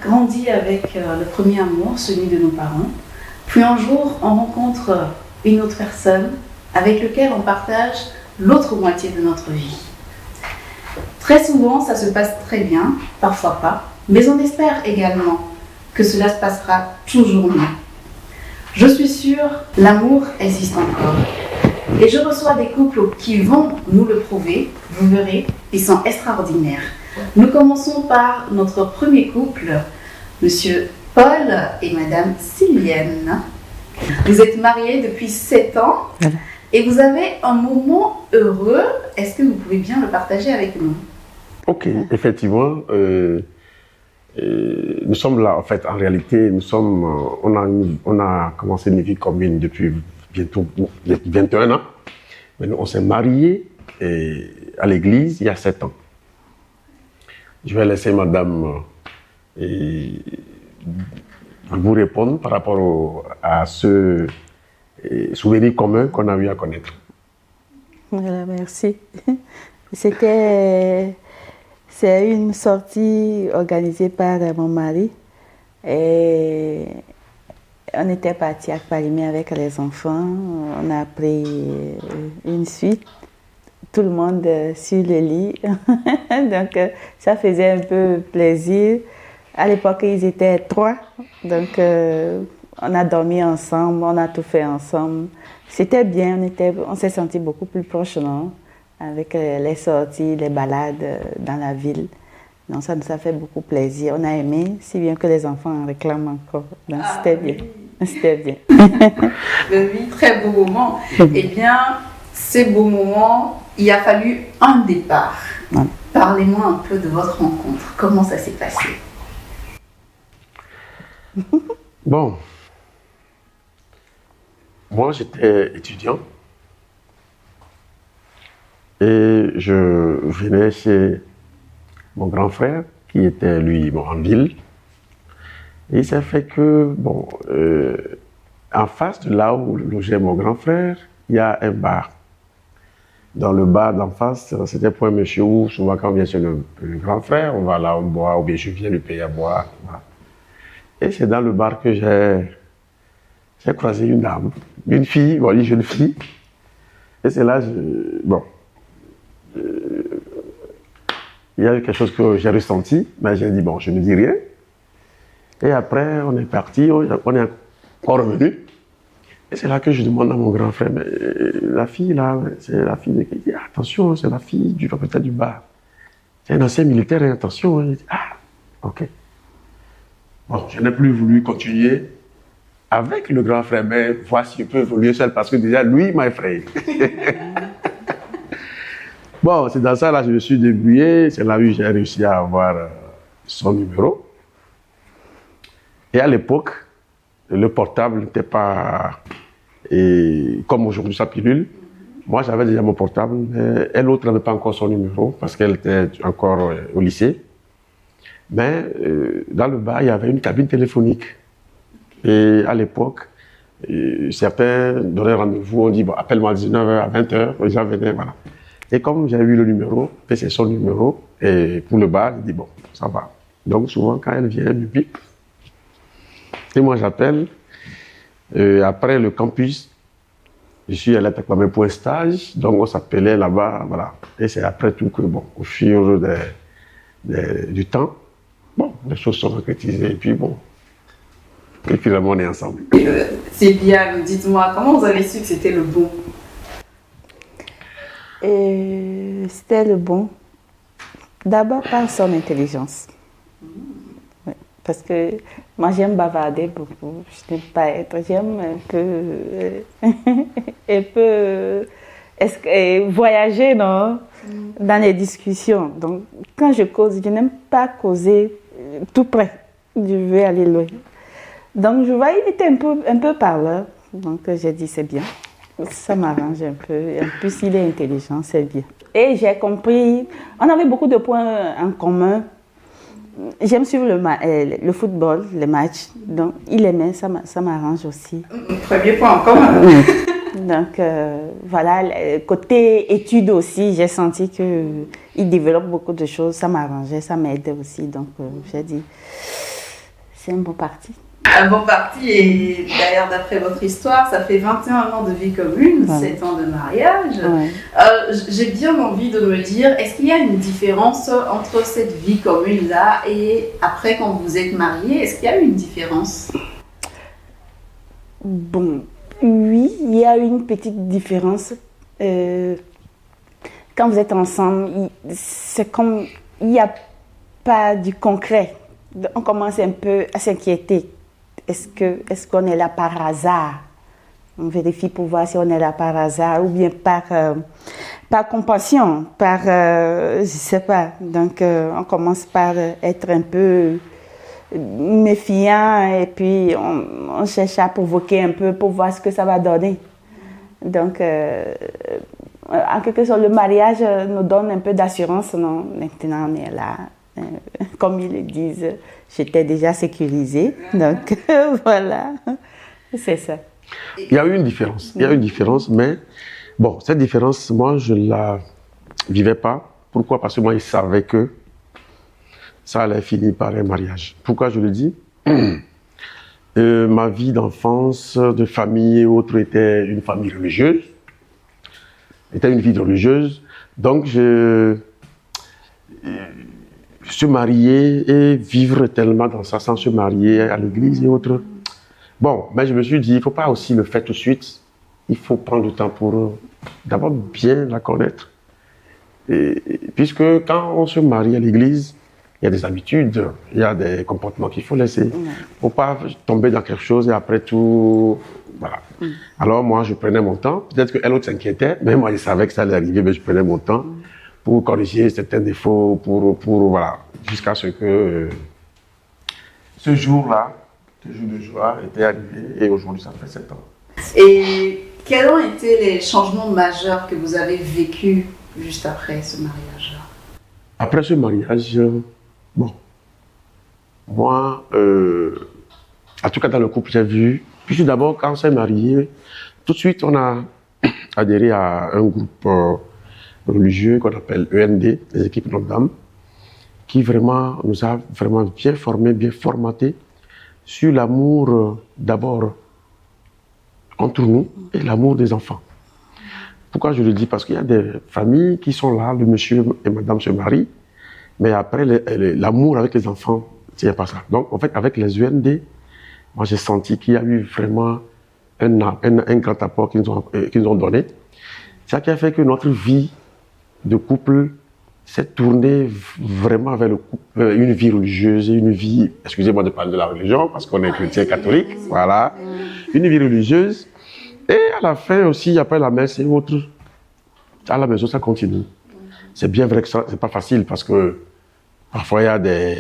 grandi avec le premier amour, celui de nos parents. Puis un jour, on rencontre une autre personne avec laquelle on partage l'autre moitié de notre vie. Très souvent, ça se passe très bien, parfois pas, mais on espère également que cela se passera toujours mieux. Je suis sûre, l'amour existe encore. Et je reçois des couples qui vont nous le prouver, vous verrez, ils sont extraordinaires. Nous commençons par notre premier couple, Monsieur Paul et Madame Sylvienne. Vous êtes mariés depuis 7 ans et vous avez un moment heureux. Est-ce que vous pouvez bien le partager avec nous? Ok, effectivement, nous sommes là, en fait, en réalité, on a commencé une vie commune depuis bientôt 21 ans. Mais nous, on s'est mariés à l'église il y a 7 ans. Je vais laisser madame vous répondre par rapport à ce souvenir commun qu'on a eu à connaître. Voilà, merci. C'est une sortie organisée par mon mari. Et on était parti à Palimé avec les enfants. On a pris une suite. Tout le monde sur le lit. Donc, ça faisait un peu plaisir. À l'époque, ils étaient 3. Donc, on a dormi ensemble, on a tout fait ensemble. C'était bien, on s'est sentis beaucoup plus proches, non? Avec les sorties, les balades dans la ville. Donc, ça nous a fait beaucoup plaisir. On a aimé, si bien que les enfants en réclament encore. Donc, c'était bien. C'était bien. Oui, très beau moment. Eh bien, ces beaux moments, il a fallu un départ. Ouais. Parlez-moi un peu de votre rencontre. Comment ça s'est passé? Bon, moi j'étais étudiant et je venais chez mon grand frère qui était lui en ville. Et il s'est fait que, en face de là où logeait mon grand frère, il y a un bar. Dans le bar d'en face, c'était pour un monsieur où souvent quand on vient chez le grand frère, on va là, on boit, ou bien je viens lui payer à boire. Voilà. Et c'est dans le bar que j'ai croisé une dame, une fille, une jeune fille. Et c'est là, il y a eu quelque chose que j'ai ressenti, mais j'ai dit, je ne dis rien. Et après, on est parti, on est encore revenu. Et c'est là que je demande à mon grand frère, mais la fille là, c'est la fille de qui? Il dit, attention, c'est la fille du propriétaire du bar. C'est un ancien militaire, hein, attention. Il dit, ok. Bon, je n'ai plus voulu continuer avec le grand frère, mais voir si je peux évoluer seul, parce que déjà, lui, il m'a effrayé. Bon, c'est dans ça, là, je me suis débrouillé. C'est là où j'ai réussi à avoir son numéro. Et à l'époque, le portable n'était pas comme aujourd'hui sa pilule. Moi, j'avais déjà mon portable, mais elle, l'autre, n'avait pas encore son numéro parce qu'elle était encore au lycée. Mais dans le bar, il y avait une cabine téléphonique. Et à l'époque, certains donnaient rendez-vous, on dit, appelle-moi à 19h, à 20h, les gens venaient, voilà. Et comme j'ai eu le numéro, c'est son numéro, et pour le bar, je dis, ça va. Donc souvent, quand elle vient, elle me pique. Et moi, j'appelle. Après le campus, je suis allé à Kwame pour un stage, donc on s'appelait là-bas, voilà. Et c'est après tout que, au fur du temps, les choses sont concrétisées, et puis et finalement on est ensemble. Sylviane, dites-moi, comment vous avez su que c'était le bon? C'était le bon, d'abord par son intelligence. Ouais, parce que moi j'aime bavarder beaucoup, je n'aime pas j'aime un peu voyager dans les discussions. Donc quand je cause, je n'aime pas causer tout près, je veux aller loin. Donc je vois, il était un peu parleur, donc j'ai dit c'est bien. Ça m'arrange un peu. En plus, il est intelligent, c'est bien. Et j'ai compris, on avait beaucoup de points en commun. J'aime suivre le football, les matchs. Donc, il aimait, ça m'arrange aussi. Premier point en commun. Donc, voilà, côté études aussi, j'ai senti qu'il développe beaucoup de choses. Ça m'arrangeait, ça m'aidait aussi. Donc, j'ai dit, C'est un bon parti. Un bon parti, et d'ailleurs d'après votre histoire, ça fait 21 ans de vie commune, 7 ans de mariage. J'ai bien envie de me dire, est-ce qu'il y a une différence entre cette vie commune-là et après quand vous êtes mariés, est-ce qu'il y a une différence? Bon, oui, il y a une petite différence. Quand vous êtes ensemble, c'est comme, il n'y a pas du concret. On commence un peu à s'inquiéter. Est-ce qu'on est là par hasard? On vérifie pour voir si on est là par hasard ou bien par compassion, je ne sais pas. Donc, on commence par être un peu méfiant et puis on cherche à provoquer un peu pour voir ce que ça va donner. Donc, en quelque sorte, le mariage nous donne un peu d'assurance. Non? Maintenant, on est là. Comme ils le disent, j'étais déjà sécurisée. Donc, voilà, c'est ça. Il y a eu une différence. Il y a eu une différence, mais bon, cette différence, moi, je ne la vivais pas. Pourquoi? Parce que moi, je savais que ça allait finir par un mariage. Pourquoi je le dis? Ma vie d'enfance, de famille et autres était une famille religieuse. Était une vie religieuse. Donc, je se marier et vivre tellement dans ça sans se marier à l'église et autres. Bon, mais je me suis dit, il ne faut pas aussi le faire tout de suite. Il faut prendre du temps pour d'abord bien la connaître. Puisque quand on se marie à l'église, il y a des habitudes, il y a des comportements qu'il faut laisser. Il ne faut pas tomber dans quelque chose et après tout, voilà. Alors moi, je prenais mon temps. Peut-être qu'elle autre s'inquiétait, mais moi, je savais que ça allait arriver, mais je prenais mon temps pour corriger certains défauts, voilà, jusqu'à ce que ce jour-là, ce jour de joie était arrivé et aujourd'hui ça fait 7 ans. Et quels ont été les changements majeurs que vous avez vécus juste après ce mariage-là? Après ce mariage, bon, moi, en tout cas dans le couple, j'ai vu, puis d'abord quand on s'est marié, tout de suite on a adhéré à un groupe religieux qu'on appelle END, les équipes Notre-Dame, qui vraiment nous a vraiment bien formés, bien formatés sur l'amour d'abord entre nous et l'amour des enfants. Pourquoi je le dis? Parce qu'il y a des familles qui sont là, le monsieur et madame se marient, mais après l'amour avec les enfants, il n'y a pas ça. Donc en fait avec les END, moi j'ai senti qu'il y a eu vraiment un grand apport qu'ils nous ont donné. C'est ça qui a fait que notre vie de couple s'est tournée vraiment vers une vie religieuse et une vie, excusez-moi de parler de la religion parce qu'on est chrétien catholique, voilà, une vie religieuse. Et à la fin aussi, après la messe et autres, à la maison ça continue. C'est bien vrai que c'est pas facile parce que parfois il y a des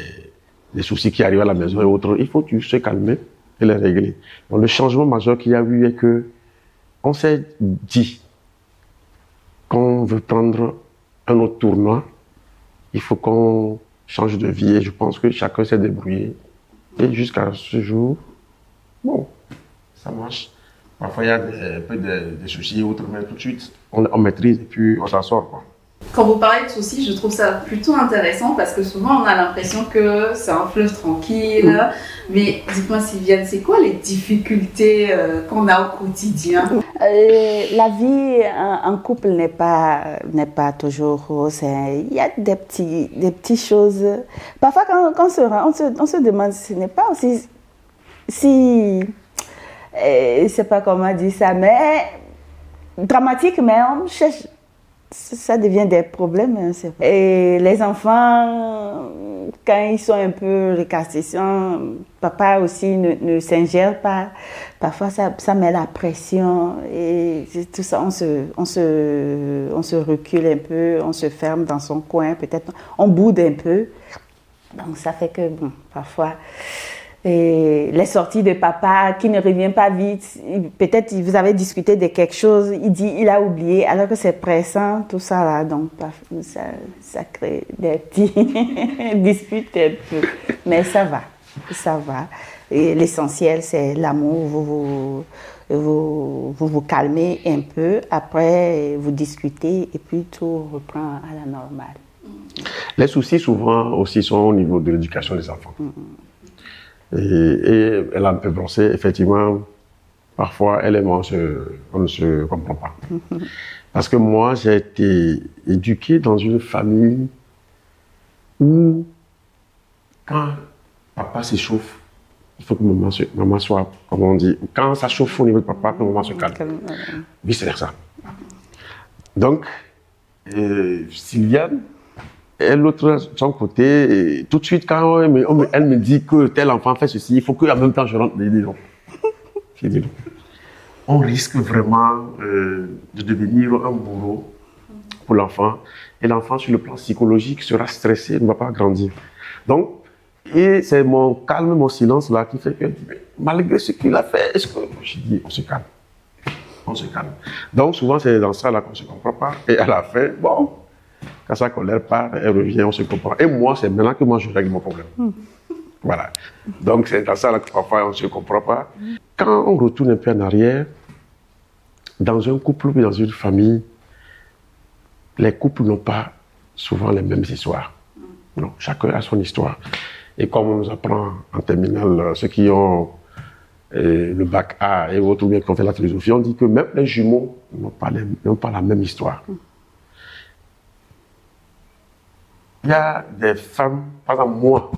soucis qui arrivent à la maison et autres. Il faut se calmer et les régler. Donc le changement majeur qu'il y a eu est que on s'est dit qu'on veut prendre un autre tournoi, il faut qu'on change de vie et je pense que chacun s'est débrouillé. Et jusqu'à ce jour, bon, ça marche. Parfois il y a un peu des soucis et autres, mais tout de suite, on maîtrise et puis on s'en sort, quoi. Quand vous parlez de soucis, je trouve ça plutôt intéressant parce que souvent on a l'impression que c'est un fleuve tranquille. Mais dites-moi Sylviane, c'est quoi les difficultés qu'on a au quotidien? La vie en couple n'est pas toujours rose. Il y a des petites choses. Parfois quand on se demande, ce n'est pas aussi si je ne sais pas comment dire ça, mais dramatique, mais on cherche. Ça devient des problèmes. Et les enfants, quand ils sont un peu récalcitrants, papa aussi ne s'ingère pas. Parfois, ça met la pression et tout ça, on se recule un peu, on se ferme dans son coin, peut-être on boude un peu. Donc, ça fait que, bon, parfois... Et les sorties de papa qui ne revient pas vite, peut-être vous avez discuté de quelque chose, il a oublié alors que c'est pressant, tout ça là, donc ça crée des petits disputes un peu, mais ça va. Et l'essentiel c'est l'amour, vous calmez un peu, après vous discutez et puis tout reprend à la normale. Les soucis souvent aussi sont au niveau de l'éducation des enfants. Et elle a un peu brossé, effectivement, parfois, elle et moi, on ne se comprend pas. Parce que moi, j'ai été éduqué dans une famille où, quand papa s'échauffe, il faut que maman soit, comme on dit, quand ça chauffe au niveau de papa, que maman se calme. Vice versa. Donc, Sylviane, elle, l'autre, de son côté, tout de suite, quand elle me dit que tel enfant fait ceci, il faut qu'en même temps je rentre. Je dis non. Je dis non. On risque vraiment de devenir un bourreau pour l'enfant. Et l'enfant, sur le plan psychologique, sera stressé, ne va pas grandir. Donc, et c'est mon calme, mon silence là qui fait que, malgré ce qu'il a fait, est-ce que. Je dis, on se calme. On se calme. Donc, souvent, c'est dans ça là qu'on ne se comprend pas. Et à la fin, bon, quand sa colère part, elle revient, on se comprend. Et moi, c'est maintenant que moi, je règle mon problème. Voilà. Donc, c'est dans ça là que parfois, on ne se comprend pas. Quand on retourne un peu en arrière, dans un couple ou dans une famille, les couples n'ont pas souvent les mêmes histoires. Non, chacun a son histoire. Et comme on nous apprend en terminale, ceux qui ont le bac A et autres, ou bien qui ont fait la philosophie, on dit que même les jumeaux n'ont pas la même histoire. Il y a des femmes, par exemple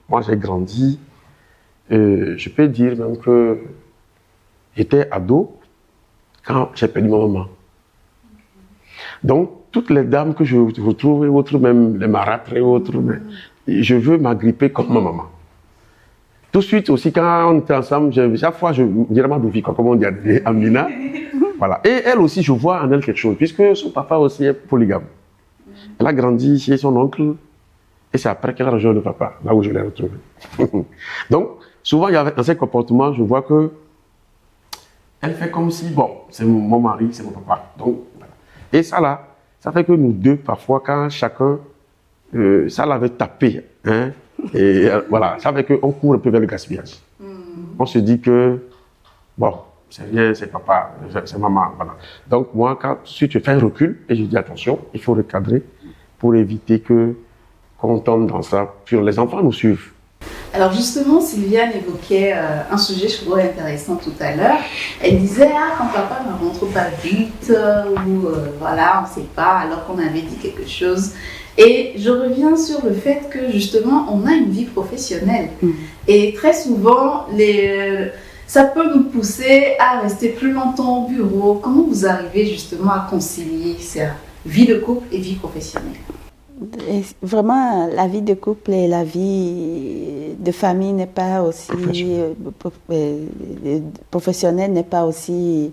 moi j'ai grandi, je peux dire même que j'étais ado quand j'ai perdu ma maman. Donc, toutes les dames que je retrouve, et autres, même les marâtres et autres, je veux m'agripper comme ma maman. Tout de suite aussi, quand on était ensemble, chaque fois, je dirais ma bouffie, comme on dit, Amina. Voilà. Et elle aussi, je vois en elle quelque chose, puisque son papa aussi est polygame. Elle a grandi chez son oncle, et c'est après qu'elle a rejoint le papa, là où je l'ai retrouvé. Donc, souvent, il y avait, dans ses comportements, je vois que elle fait comme si, bon, c'est mon mari, c'est mon papa. Donc, voilà. Et ça là, ça fait que nous deux, parfois, quand chacun, ça l'avait tapé, hein, et voilà, ça fait qu'on court un peu vers le gaspillage. On se dit que, bon, c'est rien, c'est papa, c'est maman, voilà. Donc moi, quand si tu fais un recul, et je dis attention, il faut recadrer pour éviter qu'on tombe dans ça. Puis les enfants nous suivent. Alors justement, Sylviane évoquait un sujet, je trouvais intéressant tout à l'heure. Elle disait, quand papa ne rentre pas vite, ou voilà, on ne sait pas, alors qu'on avait dit quelque chose. Et je reviens sur le fait que justement, on a une vie professionnelle. Et très souvent, ça peut nous pousser à rester plus longtemps au bureau. Comment vous arrivez justement à concilier cette vie de couple et vie professionnelle ? Et vraiment, la vie de couple et la vie de famille n'est pas aussi professionnelle n'est pas aussi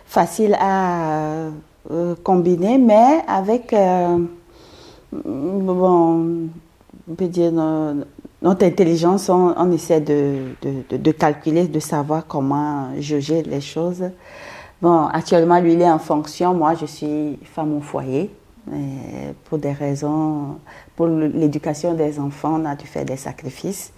facile à combiner, mais avec bon, on peut dire notre intelligence, on essaie de calculer, de savoir comment jauger les choses. Bon, actuellement, lui, il est en fonction. Moi, je suis femme au foyer. Pour des raisons, pour l'éducation des enfants, on a dû faire des sacrifices.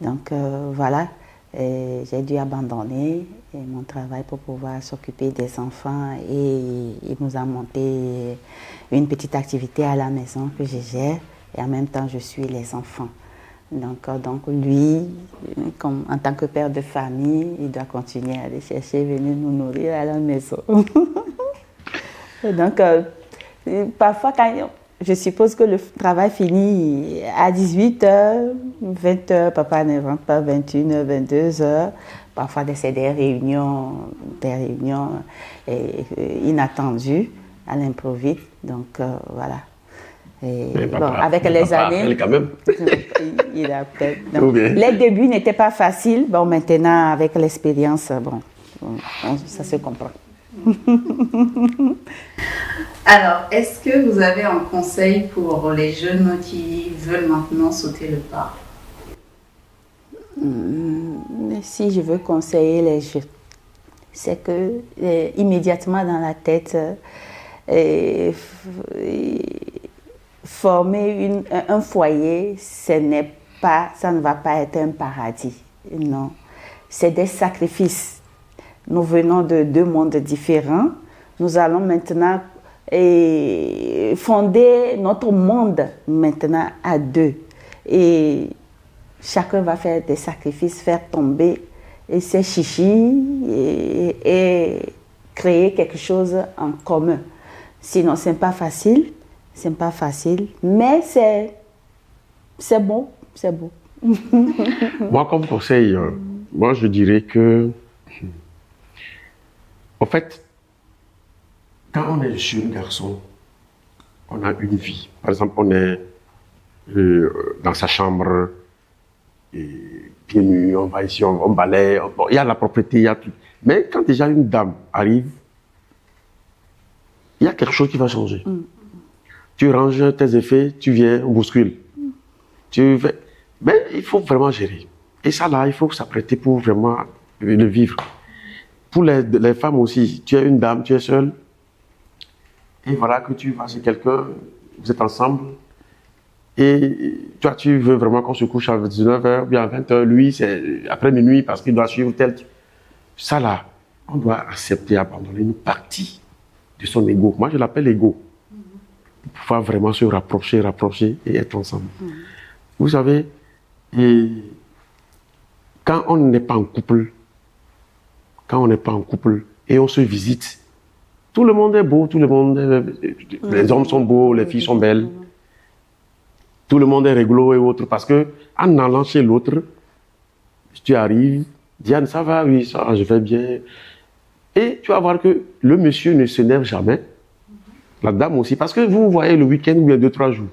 Donc voilà, j'ai dû abandonner mon travail pour pouvoir s'occuper des enfants et il nous a monté une petite activité à la maison que je gère et en même temps je suis les enfants. Donc lui, comme, en tant que père de famille, il doit continuer à aller chercher, venir nous nourrir à la maison. Et donc, parfois, je suppose que le travail finit à 18h, 20h, papa ne rentre pas 21h, 22h. Parfois, c'est des réunions inattendues, à l'improviste. Donc, voilà. Et, bon, avec les années, quand même. il a peut-être. Les débuts n'étaient pas faciles. Bon, maintenant, avec l'expérience, bon, ça se comprend. Alors, est-ce que vous avez un conseil pour les jeunes qui veulent maintenant sauter le pas? Si je veux conseiller les jeunes, c'est que immédiatement dans la tête, former un foyer, ça ne va pas être un paradis. Non, c'est des sacrifices. Nous venons de deux mondes différents. Nous allons maintenant fonder notre monde maintenant à deux. Et chacun va faire des sacrifices, faire tomber ses chichis et créer quelque chose en commun. Sinon, c'est pas facile, mais c'est bon, c'est beau. Moi, comme conseil, moi, je dirais que, en fait, quand on est jeune garçon, on a une vie. Par exemple, on est dans sa chambre, pieds nus, on va ici, on balaye, bon, il y a la propriété, il y a tout. Mais quand déjà une dame arrive, il y a quelque chose qui va changer. Tu ranges tes effets, tu viens, on bouscule. Mais il faut vraiment gérer. Et ça là, il faut s'apprêter pour vraiment le vivre. Pour les femmes aussi, tu es une dame, tu es seule, et voilà que tu vas chez quelqu'un, vous êtes ensemble, et toi tu veux vraiment qu'on se couche à 19h, bien à 20h, lui c'est après minuit parce qu'il doit suivre tel. Ça là, on doit accepter, abandonner une partie de son ego. Moi je l'appelle ego. Pour pouvoir vraiment se rapprocher et être ensemble. Vous savez, et quand on n'est pas en couple, et on se visite, tout le monde est beau, les hommes sont beaux, les filles sont belles, tout le monde est rigolo et autres, parce que en allant chez l'autre, tu arrives, Diane, ça va, oui, ça va, je vais bien, et tu vas voir que le monsieur ne s'énerve jamais, la dame aussi, parce que vous voyez le week-end ou bien 2-3 jours.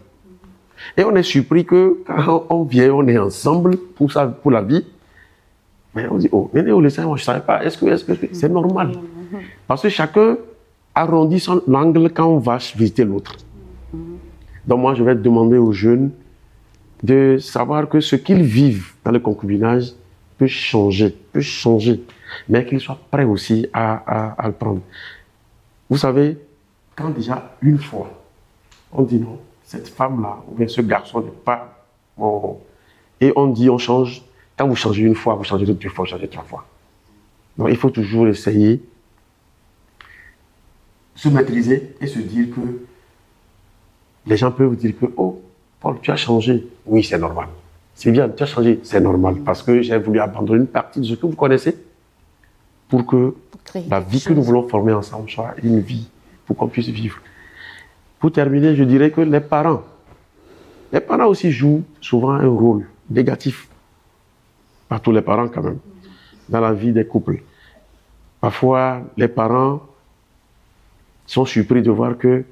Et on est surpris que quand on vient, on est ensemble pour ça, pour la vie. Mais on dit, oh, mais moi je ne savais pas, est-ce que c'est normal? Parce que chacun arrondit son angle quand on va visiter l'autre. Donc moi, je vais demander aux jeunes de savoir que ce qu'ils vivent dans le concubinage peut changer, mais qu'ils soient prêts aussi à le prendre. Vous savez, quand déjà une fois, on dit non, cette femme-là, ou bien ce garçon n'est pas bon, et on dit on change, quand vous changez une fois, vous changez deux fois, vous changez 3 fois. Donc il faut toujours essayer se maîtriser et se dire que les gens peuvent vous dire que oh, Paul, tu as changé. Oui, c'est normal. C'est bien, tu as changé, c'est normal, parce que j'ai voulu abandonner une partie de ce que vous connaissez pour que la vie que nous voulons former ensemble soit une vie pour qu'on puisse vivre. Pour terminer, je dirais que les parents aussi jouent souvent un rôle négatif. Pas tous les parents quand même, dans la vie des couples. Parfois, les parents sont surpris de voir que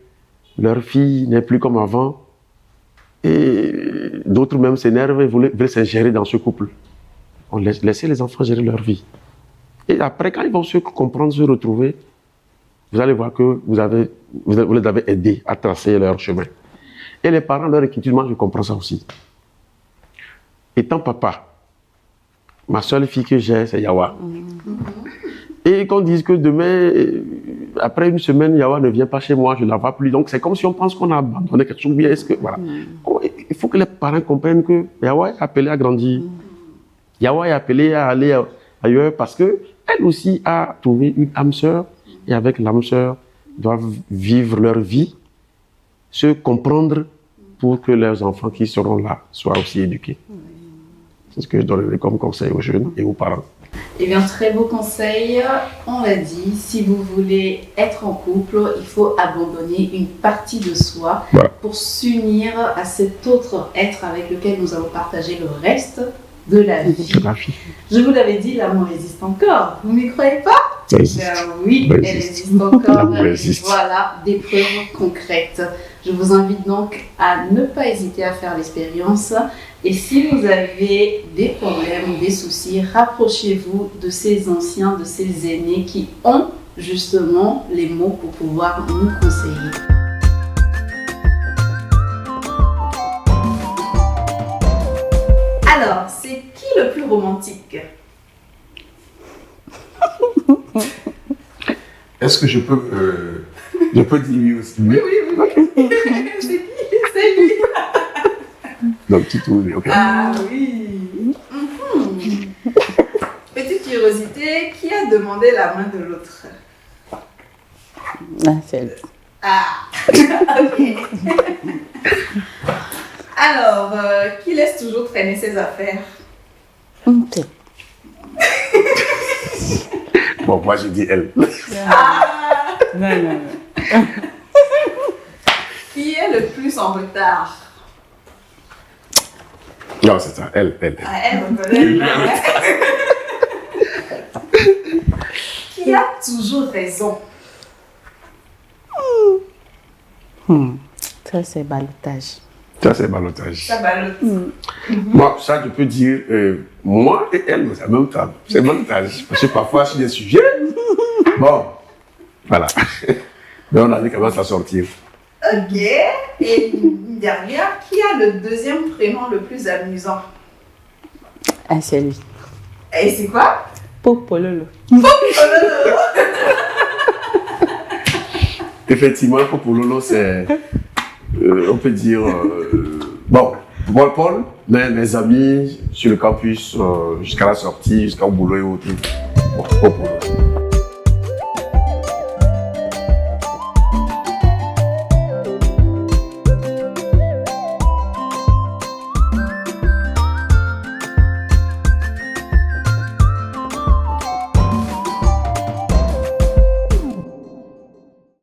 leur fille n'est plus comme avant et d'autres même s'énervent et veulent s'ingérer dans ce couple. On laisse les enfants gérer leur vie. Et après, quand ils vont se comprendre, se retrouver, vous allez voir que vous les avez aidés à tracer leur chemin. Et les parents, leur inquiétude, moi je comprends ça aussi. Étant papa, ma seule fille que j'ai, c'est Yawa. Et qu'on dise que demain, après une semaine, Yawa ne vient pas chez moi, je ne la vois plus. Donc c'est comme si on pense qu'on a abandonné quelque chose. Bien, est-ce que, voilà. Il faut que les parents comprennent que Yawa est appelée à grandir. Yawa est appelée à aller ailleurs parce qu'elle aussi a trouvé une âme sœur. Et avec l'âme sœur, doivent vivre leur vie, se comprendre pour que leurs enfants qui seront là soient aussi éduqués. C'est ce que je donnerai comme conseil aux jeunes et aux parents. Eh bien, très beau conseil. On l'a dit, si vous voulez être en couple, il faut abandonner une partie de soi pour s'unir à cet autre être avec lequel nous allons partager le reste de la vie. Je vous l'avais dit, l'amour existe encore. Vous ne m'y croyez pas? Oui, elle existe encore. Voilà, des preuves concrètes. Je vous invite donc à ne pas hésiter à faire l'expérience. Et si vous avez des problèmes ou des soucis, rapprochez-vous de ces anciens, de ces aînés qui ont justement les mots pour pouvoir nous conseiller. Alors, c'est qui le plus romantique? Est-ce que je peux dire oui aussi? Oui. C'est lui. Donc, petit tour, ok. Ah oui. Petite curiosité, qui a demandé la main de l'autre? Ah, c'est lui. Ah, ok. Alors, qui laisse toujours traîner ses affaires? Ok. Bon, moi, j'ai dit elle. Non, non. Qui est le plus en retard? Non, c'est ça, elle. Ah, elle, on connaît. Qui a toujours raison? Ça, c'est balotage. Ça, c'est balotage. Ça ballotte. Moi, ça, je peux dire, moi et elle, c'est en même temps. C'est balotage. Parce que parfois, sur des sujets, bon, voilà. Mais on arrive quand même à s'en sortir. Ok. Et une dernière, qui a le deuxième prénom le plus amusant? Ah, c'est lui. Et c'est quoi? Popololo. Effectivement, pour Lolo, c'est, on peut dire, bon, Paul, mais mes amis sur le campus, jusqu'à la sortie, jusqu'au boulot et autres, bon, Popololo.